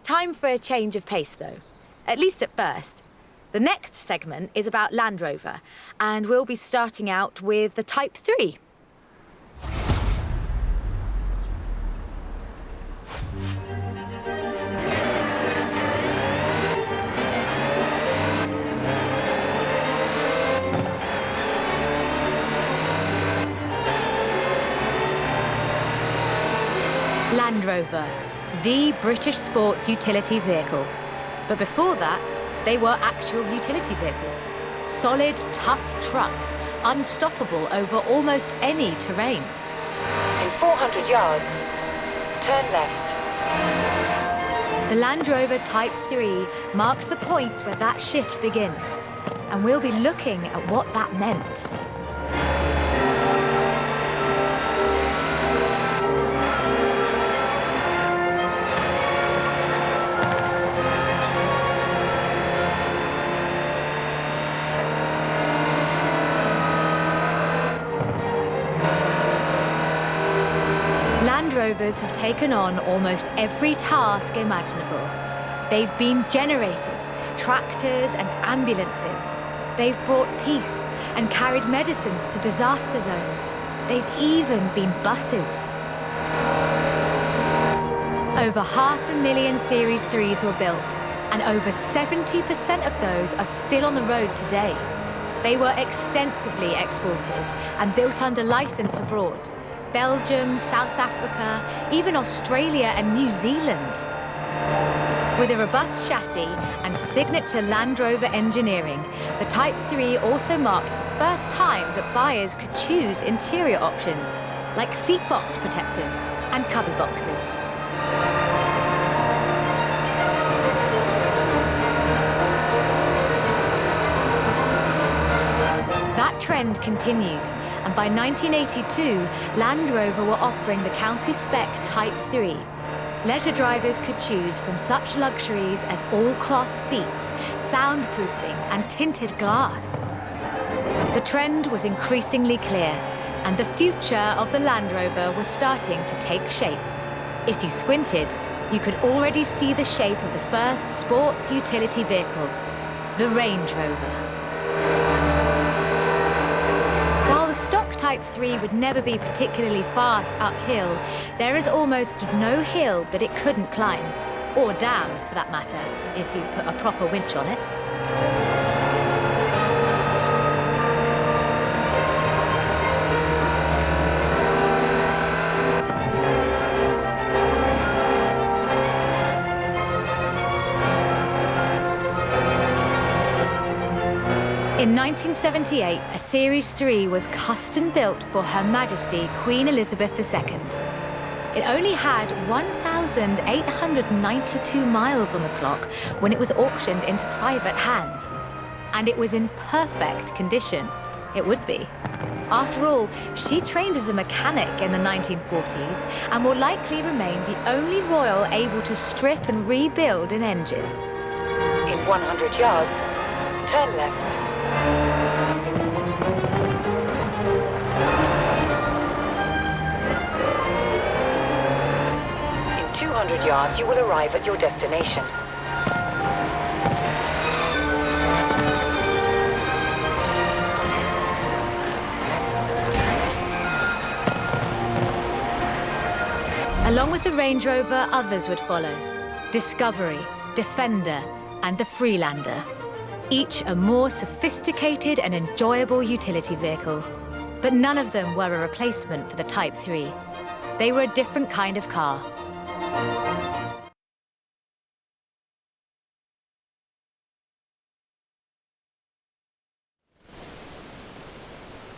Time for a change of pace, though. At least at first. The next segment is about Land Rover, and we'll be starting out with the Type 3. Land Rover, the British sports utility vehicle. But before that, they were actual utility vehicles. Solid, tough trucks, unstoppable over almost any terrain. In 400 yards, turn left. The Land Rover Type 3 marks the point where that shift begins. And we'll be looking at what that meant. Land Rovers have taken on almost every task imaginable. They've been generators, tractors and ambulances. They've brought peace and carried medicines to disaster zones. They've even been buses. Over 500,000 Series 3s were built, and over 70% of those are still on the road today. They were extensively exported and built under license abroad. Belgium, South Africa, even Australia and New Zealand. With a robust chassis and signature Land Rover engineering, the Type 3 also marked the first time that buyers could choose interior options, like seat box protectors and cubby boxes. That trend continued. And by 1982, Land Rover were offering the county-spec Type 3. Leisure drivers could choose from such luxuries as all-cloth seats, soundproofing and tinted glass. The trend was increasingly clear, and the future of the Land Rover was starting to take shape. If you squinted, you could already see the shape of the first sports utility vehicle, the Range Rover. While the stock Type 3 would never be particularly fast uphill, there is almost no hill that it couldn't climb, or down for that matter, if you've put a proper winch on it. In 1978, a Series 3 was custom-built for Her Majesty Queen Elizabeth II. It only had 1,892 miles on the clock when it was auctioned into private hands. And it was in perfect condition. It would be. After all, she trained as a mechanic in the 1940s and will likely remain the only royal able to strip and rebuild an engine. In 100 yards, turn left. In 200 yards, you will arrive at your destination. Along with the Range Rover, others would follow. Discovery, Defender, and the Freelander. Each a more sophisticated and enjoyable utility vehicle. But none of them were a replacement for the Type 3. They were a different kind of car.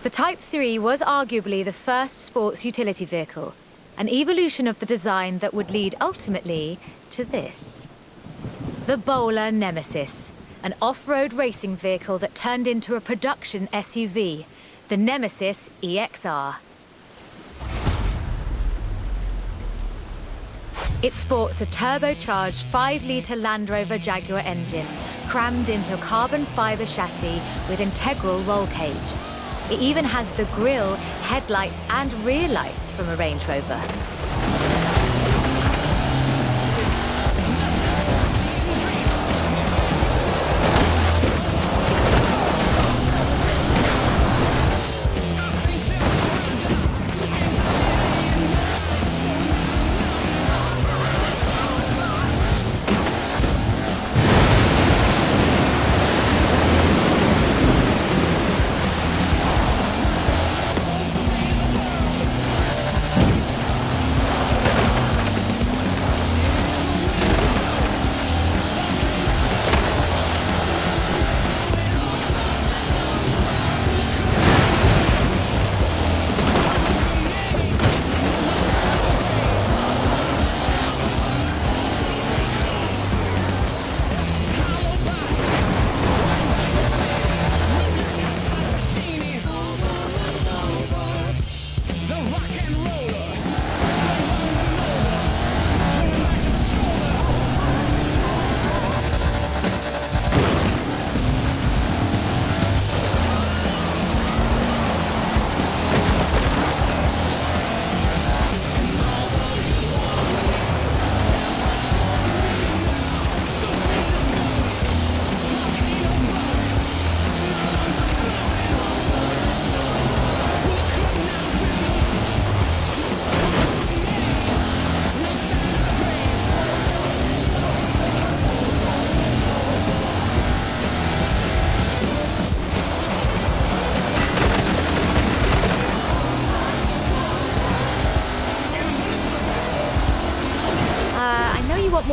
The Type 3 was arguably the first sports utility vehicle, an evolution of the design that would lead ultimately to this. The Bowler Nemesis, an off-road racing vehicle that turned into a production SUV, the Nemesis EXR. It sports a turbocharged 5-litre Land Rover Jaguar engine, crammed into a carbon fibre chassis with integral roll cage. It even has the grille, headlights and rear lights from a Range Rover.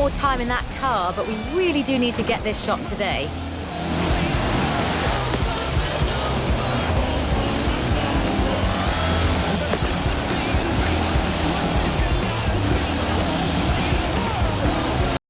more time in that car, but we really do need to get this shot today.